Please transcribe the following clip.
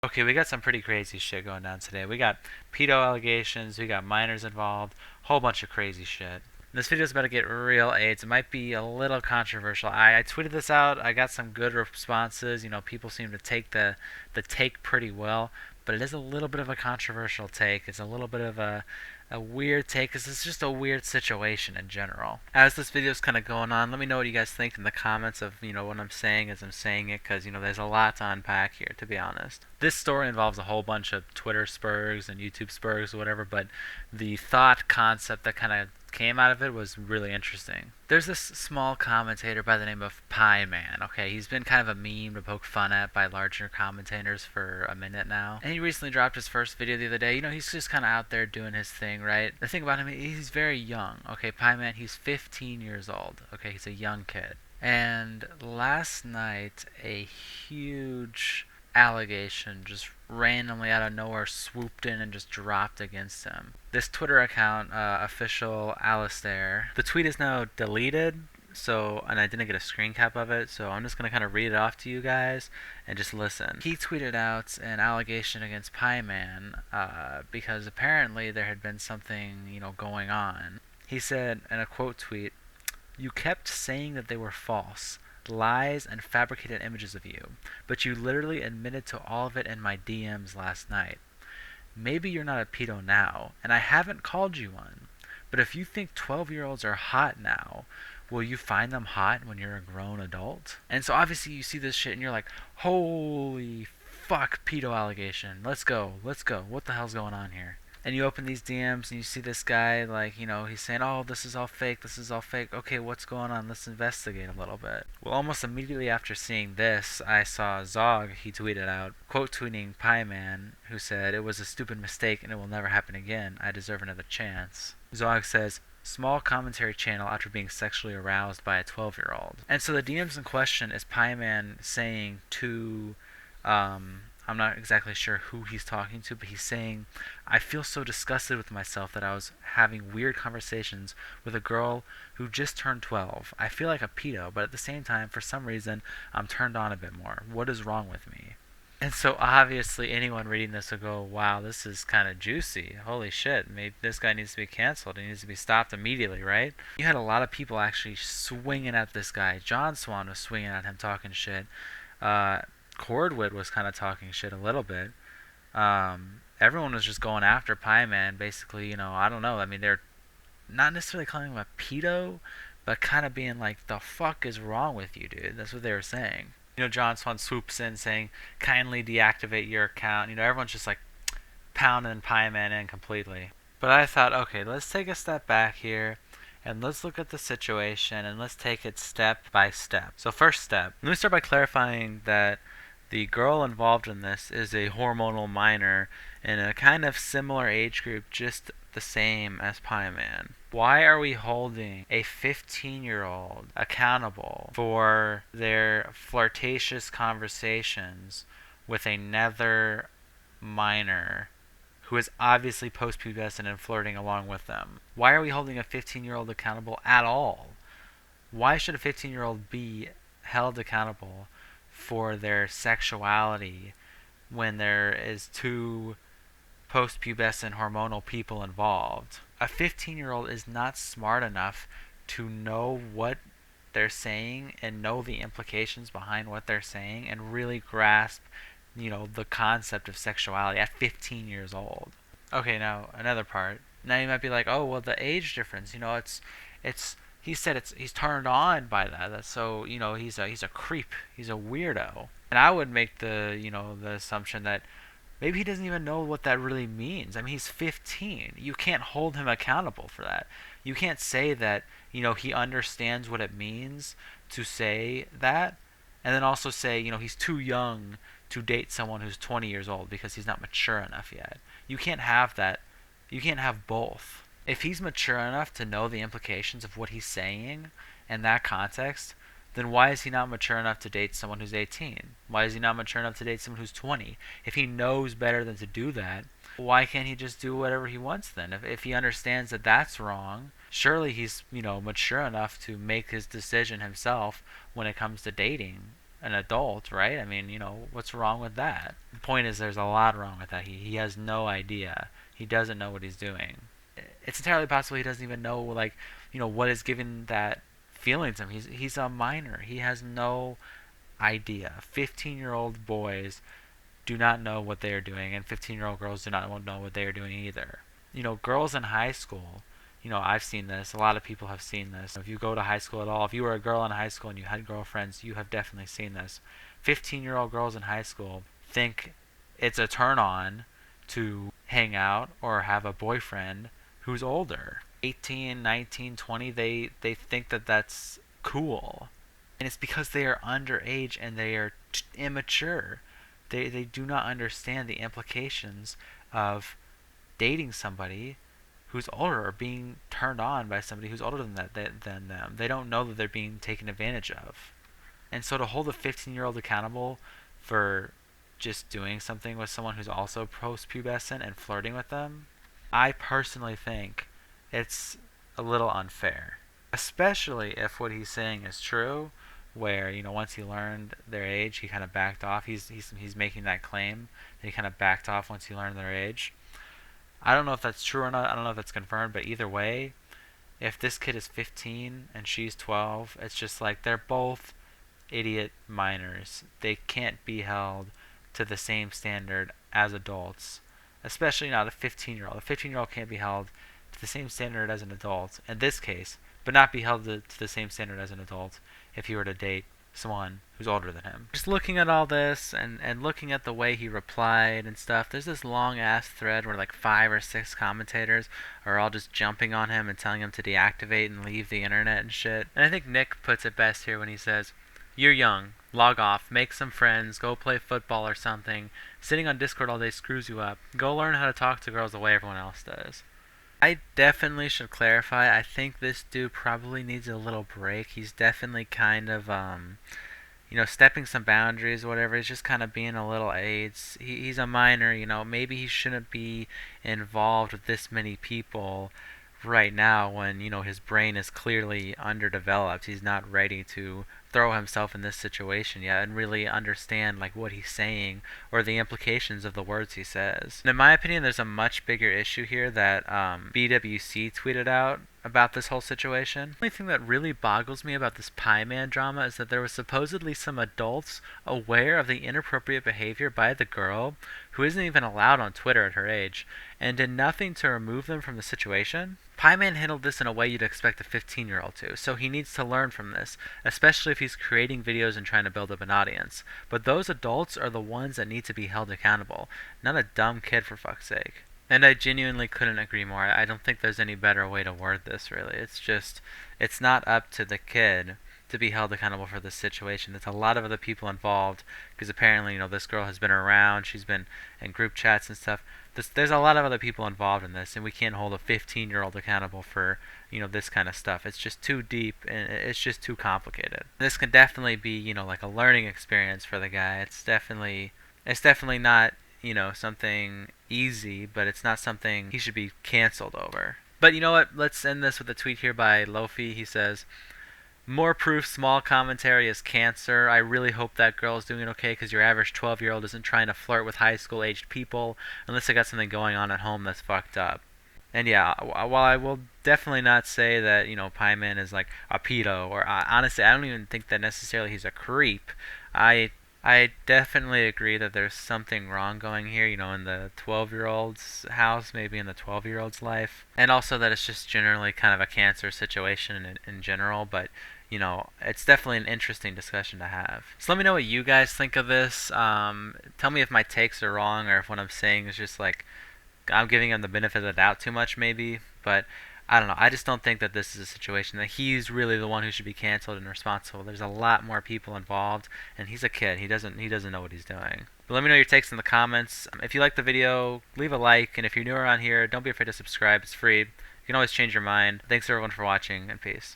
Okay, we got some pretty crazy shit going down today. We got pedo allegations, we got minors involved, whole bunch of crazy shit. This video is about to get real AIDS. It might be a little controversial. I tweeted this out. I got some good responses. People seem to take the take pretty well, but it is a little bit of a controversial take. It's a little bit of a weird take because it's just a weird situation in general. As this video is kind of going on, let me know what you guys think in the comments of what I'm saying as I'm saying it, because there's a lot to unpack here, to be honest. This story involves a whole bunch of Twitter spurs and YouTube spurs or whatever, but the thought concept that kind of came out of it was really interesting. There's this small commentator by the name of Pieman. Okay, he's been kind of a meme to poke fun at by larger commentators for a minute now. And he recently dropped his first video the other day. He's just kind of out there doing his thing, right? The thing about him, he's very young. Okay, Pieman, he's 15 years old. Okay, he's a young kid. And last night, a huge allegation just randomly out of nowhere swooped in and just dropped against him. This Twitter account, official Alistair, the tweet is now deleted, and I didn't get a screen cap of it, so I'm just going to kind of read it off to you guys and just listen. He tweeted out an allegation against Pieman because apparently there had been something, going on. He said in a quote tweet, "You kept saying that they were false, lies and fabricated images of you, but you literally admitted to all of it in my DMs last night. Maybe you're not a pedo now, and I haven't called you one, but if you think 12-year-olds are hot now, will you find them hot when you're a grown adult?" And so obviously you see this shit and you're like, holy fuck, pedo allegation. Let's go. What the hell's going on here? And you open these DMs and you see this guy, like, he's saying, oh, this is all fake. Okay, what's going on? Let's investigate a little bit. Well, almost immediately after seeing this, I saw Zog, he tweeted out, quote tweeting Pieman, who said, "It was a stupid mistake and it will never happen again. I deserve another chance." Zog says, "Small commentary channel after being sexually aroused by a 12-year-old." And so the DMs in question is Pieman saying to, I'm not exactly sure who he's talking to, but he's saying, "I feel so disgusted with myself that I was having weird conversations with a girl who just turned 12. I feel like a pedo, but at the same time, for some reason, I'm turned on a bit more. What is wrong with me?" And so obviously anyone reading this will go, wow, this is kind of juicy. Holy shit, maybe this guy needs to be canceled. He needs to be stopped immediately, right? You had a lot of people actually swinging at this guy. John Swan was swinging at him, talking shit. Cordwood was kind of talking shit a little bit. Everyone was just going after Pieman, basically, I don't know. I mean, they're not necessarily calling him a pedo, but kind of being like, the fuck is wrong with you, dude? That's what they were saying. John Swan swoops in saying, kindly deactivate your account. Everyone's just like pounding Pieman in completely. But I thought, okay, let's take a step back here and let's look at the situation and let's take it step by step. So first step, let me start by clarifying that the girl involved in this is a hormonal minor in a kind of similar age group, just the same as Pieman. Why are we holding a 15-year-old accountable for their flirtatious conversations with another minor who is obviously post-pubescent and flirting along with them? Why are we holding a 15-year-old accountable at all? Why should a 15-year-old be held accountable for their sexuality when there is two post-pubescent hormonal people involved? A 15-year-old is not smart enough to know what they're saying and know the implications behind what they're saying and really grasp, the concept of sexuality at 15 years old. Okay, now another part. Now you might be like, oh, well, the age difference, it's he said he's turned on by that. That's so, he's a creep. He's a weirdo. And I would make the assumption that maybe he doesn't even know what that really means. I mean, he's 15. You can't hold him accountable for that. You can't say that, he understands what it means to say that, and then also say, he's too young to date someone who's 20 years old because he's not mature enough yet. You can't have that. You can't have both. If he's mature enough to know the implications of what he's saying in that context, then why is he not mature enough to date someone who's 18? Why is he not mature enough to date someone who's 20? If he knows better than to do that, why can't he just do whatever he wants then? If he understands that that's wrong, surely he's, mature enough to make his decision himself when it comes to dating an adult, right? I mean, what's wrong with that? The point is, there's a lot wrong with that. He has no idea. He doesn't know what he's doing. It's entirely possible he doesn't even know, like, what is giving that feeling to him. He's a minor. He has no idea. 15-year-old boys do not know what they are doing, and 15-year-old girls do not know what they are doing either. Girls in high school, I've seen this. A lot of people have seen this. If you go to high school at all, if you were a girl in high school and you had girlfriends, you have definitely seen this. 15-year-old girls in high school think it's a turn on to hang out or have a boyfriend who's older. 18, 19, 20, they think that that's cool. And it's because they are underage and they are immature. They do not understand the implications of dating somebody who's older or being turned on by somebody who's older than them. They don't know that they're being taken advantage of. And so to hold a 15-year-old accountable for just doing something with someone who's also post-pubescent and flirting with them, I personally think it's a little unfair. Especially if what he's saying is true, where once he learned their age, he kind of backed off. He's making that claim that he kind of backed off once he learned their age. I don't know if that's true or not. I don't know if that's confirmed, but either way, if this kid is 15 and she's 12, it's just like they're both idiot minors. They can't be held to the same standard as adults, especially not a 15-year-old. A 15-year-old can't be held to the same standard as an adult in this case, but not be held to the same standard as an adult if he were to date someone who's older than him. Just looking at all this and looking at the way he replied and stuff, there's this long ass thread where like 5 or 6 commentators are all just jumping on him and telling him to deactivate and leave the internet and shit. And I think Nick puts it best here when he says, "You're young. Log off. Make some friends. Go play football or something. Sitting on Discord all day screws you up. Go learn how to talk to girls the way everyone else does." I definitely should clarify. I think this dude probably needs a little break. He's definitely kind of, stepping some boundaries or whatever. He's just kind of being a little AIDS. He's a minor, Maybe he shouldn't be involved with this many people right now when, his brain is clearly underdeveloped. He's not ready to throw himself in this situation yet and really understand like what he's saying or the implications of the words he says. And in my opinion, there's a much bigger issue here that BWC tweeted out about this whole situation. The only thing that really boggles me about this Pieman drama is that there was supposedly some adults aware of the inappropriate behavior by the girl, who isn't even allowed on Twitter at her age, and did nothing to remove them from the situation. Pieman handled this in a way you'd expect a 15-year-old to, so he needs to learn from this, especially if he's creating videos and trying to build up an audience. But those adults are the ones that need to be held accountable, not a dumb kid, for fuck's sake. And I genuinely couldn't agree more. I don't think there's any better way to word this, really. It's not up to the kid to be held accountable for this situation. It's a lot of other people involved, because apparently, this girl has been around, she's been in group chats and stuff. There's a lot of other people involved in this, and we can't hold a 15-year-old accountable for, this kind of stuff. It's just too deep, and it's just too complicated. This can definitely be, like a learning experience for the guy. It's definitely not, something easy, but it's not something he should be canceled over. But you know what? Let's end this with a tweet here by Lofi. He says, "More proof small commentary is cancer. I really hope that girl is doing okay, because your average 12-year-old isn't trying to flirt with high school aged people unless they got something going on at home that's fucked up." And yeah, while I will definitely not say that, Pieman is like a pedo, or honestly, I don't even think that necessarily he's a creep. I definitely agree that there's something wrong going here, in the 12-year-old's house, maybe in the 12-year-old's life. And also that it's just generally kind of a cancer situation in general, but, it's definitely an interesting discussion to have. So let me know what you guys think of this. Tell me if my takes are wrong, or if what I'm saying is just like, I'm giving him the benefit of the doubt too much, maybe. But I don't know. I just don't think that this is a situation that he's really the one who should be canceled and responsible. There's a lot more people involved, and he's a kid. He doesn't know what he's doing. But let me know your takes in the comments. If you like the video, leave a like, and if you're new around here, don't be afraid to subscribe. It's free. You can always change your mind. Thanks everyone for watching, and peace.